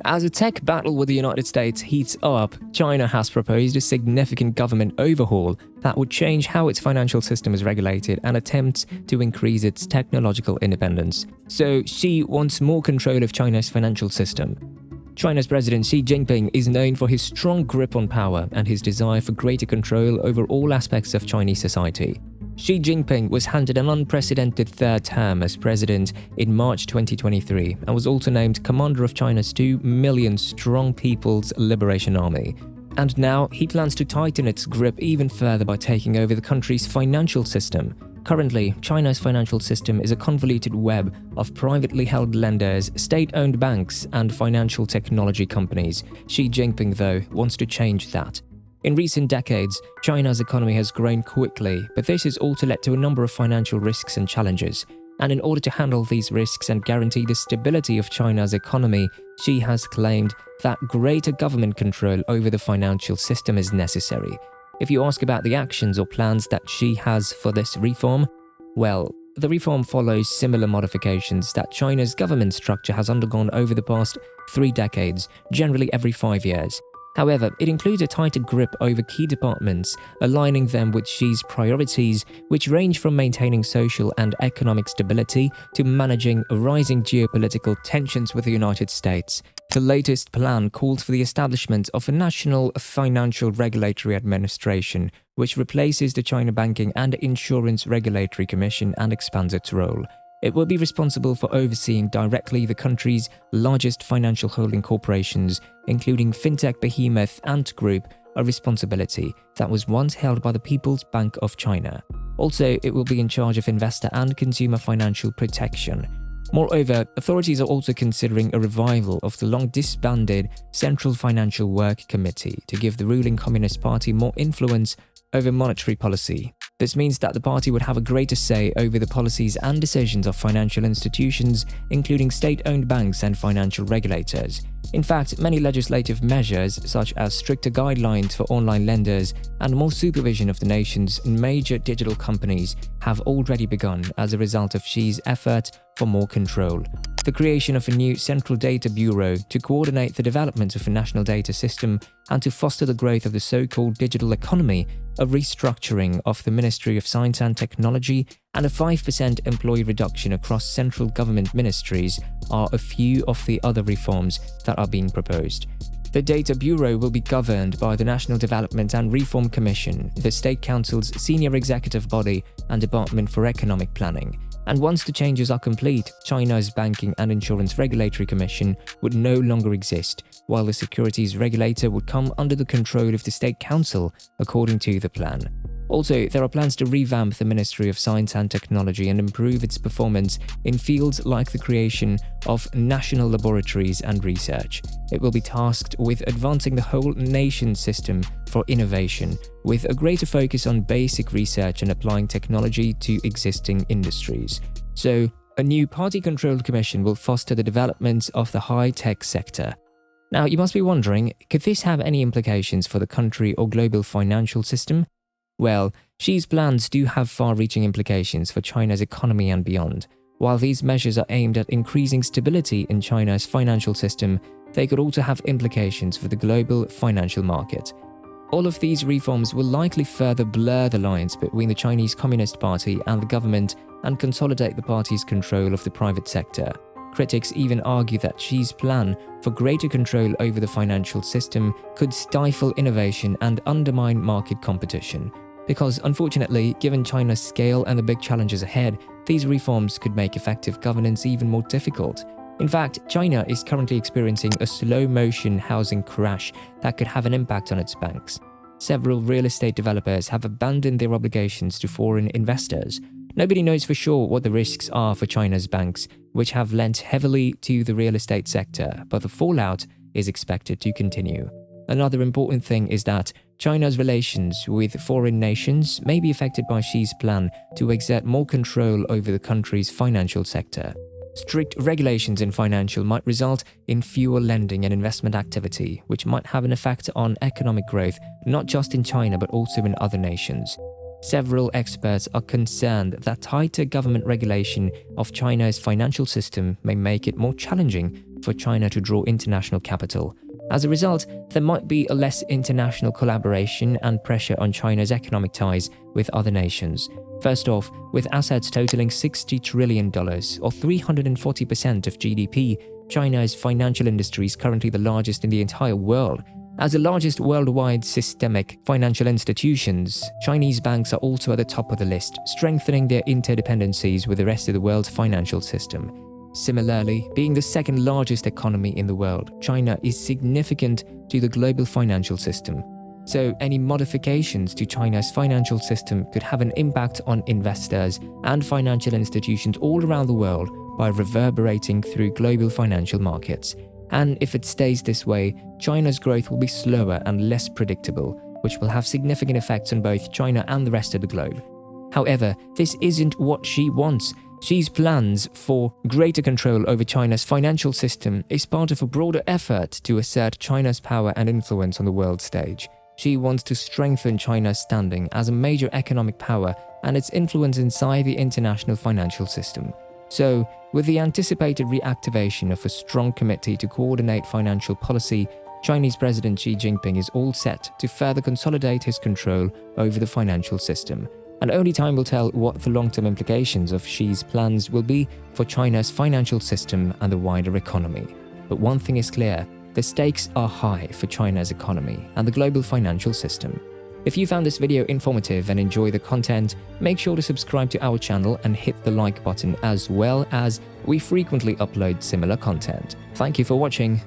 As a tech battle with the United States heats up, China has proposed a significant government overhaul that would change how its financial system is regulated and attempts to increase its technological independence. So Xi wants more control of China's financial system. China's President Xi Jinping is known for his strong grip on power and his desire for greater control over all aspects of Chinese society. Xi Jinping was handed an unprecedented third term as president in March 2023 and was also named commander of China's 2 million-strong People's Liberation Army. And now he plans to tighten its grip even further by taking over the country's financial system. Currently, China's financial system is a convoluted web of privately held lenders, state-owned banks, and financial technology companies. Xi Jinping, though, wants to change that. In recent decades, China's economy has grown quickly, but this has also led to a number of financial risks and challenges. And in order to handle these risks and guarantee the stability of China's economy, Xi has claimed that greater government control over the financial system is necessary. If you ask about the actions or plans that Xi has for this reform, well, the reform follows similar modifications that China's government structure has undergone over the past 3 decades, generally every 5 years. However, it includes a tighter grip over key departments, aligning them with Xi's priorities, which range from maintaining social and economic stability to managing rising geopolitical tensions with the United States. The latest plan calls for the establishment of a National Financial Regulatory Administration, which replaces the China Banking and Insurance Regulatory Commission and expands its role. It will be responsible for overseeing directly the country's largest financial holding corporations, including fintech behemoth Ant Group, a responsibility that was once held by the People's Bank of China. Also, it will be in charge of investor and consumer financial protection. Moreover, authorities are also considering a revival of the long-disbanded Central Financial Work Committee to give the ruling Communist Party more influence over monetary policy. This means that the party would have a greater say over the policies and decisions of financial institutions, including state-owned banks and financial regulators. In fact, many legislative measures, such as stricter guidelines for online lenders and more supervision of the nation's major digital companies, have already begun as a result of Xi's effort for more control. The creation of a new Central Data Bureau to coordinate the development of a national data system and to foster the growth of the so-called digital economy, a restructuring of the Ministry of Science and Technology, and a 5% employee reduction across central government ministries are a few of the other reforms that are being proposed. The Data Bureau will be governed by the National Development and Reform Commission, the State Council's senior executive body, and Department for Economic Planning. And once the changes are complete, China's Banking and Insurance Regulatory Commission would no longer exist, while the securities regulator would come under the control of the State Council, according to the plan. Also, there are plans to revamp the Ministry of Science and Technology and improve its performance in fields like the creation of national laboratories and research. It will be tasked with advancing the whole nation system for innovation, with a greater focus on basic research and applying technology to existing industries. So, a new party-controlled commission will foster the development of the high-tech sector. Now, you must be wondering, could this have any implications for the country or global financial system? Well, Xi's plans do have far-reaching implications for China's economy and beyond. While these measures are aimed at increasing stability in China's financial system, they could also have implications for the global financial market. All of these reforms will likely further blur the lines between the Chinese Communist Party and the government and consolidate the party's control of the private sector. Critics even argue that Xi's plan for greater control over the financial system could stifle innovation and undermine market competition. Because unfortunately, given China's scale and the big challenges ahead, these reforms could make effective governance even more difficult. In fact, China is currently experiencing a slow-motion housing crash that could have an impact on its banks. Several real estate developers have abandoned their obligations to foreign investors. Nobody knows for sure what the risks are for China's banks, which have lent heavily to the real estate sector, but the fallout is expected to continue. Another important thing is that China's relations with foreign nations may be affected by Xi's plan to exert more control over the country's financial sector. Strict regulations in financial might result in fewer lending and investment activity, which might have an effect on economic growth, not just in China but also in other nations. Several experts are concerned that tighter government regulation of China's financial system may make it more challenging for China to draw international capital. As a result, there might be a less international collaboration and pressure on China's economic ties with other nations. First off, with assets totaling $60 trillion, or 340% of GDP, China's financial industry is currently the largest in the entire world. As the largest worldwide systemic financial institutions, Chinese banks are also at the top of the list, strengthening their interdependencies with the rest of the world's financial system. Similarly, being the second largest economy in the world, China is significant to the global financial system. So any modifications to China's financial system could have an impact on investors and financial institutions all around the world by reverberating through global financial markets. And if it stays this way, China's growth will be slower and less predictable, which will have significant effects on both China and the rest of the globe. However, this isn't what Xi wants. Xi's plans for greater control over China's financial system is part of a broader effort to assert China's power and influence on the world stage. Xi wants to strengthen China's standing as a major economic power and its influence inside the international financial system. So, with the anticipated reactivation of a strong committee to coordinate financial policy, Chinese President Xi Jinping is all set to further consolidate his control over the financial system. And only time will tell what the long-term implications of Xi's plans will be for China's financial system and the wider economy. But one thing is clear, the stakes are high for China's economy and the global financial system. If you found this video informative and enjoy the content, make sure to subscribe to our channel and hit the like button, as well as we frequently upload similar content. Thank you for watching.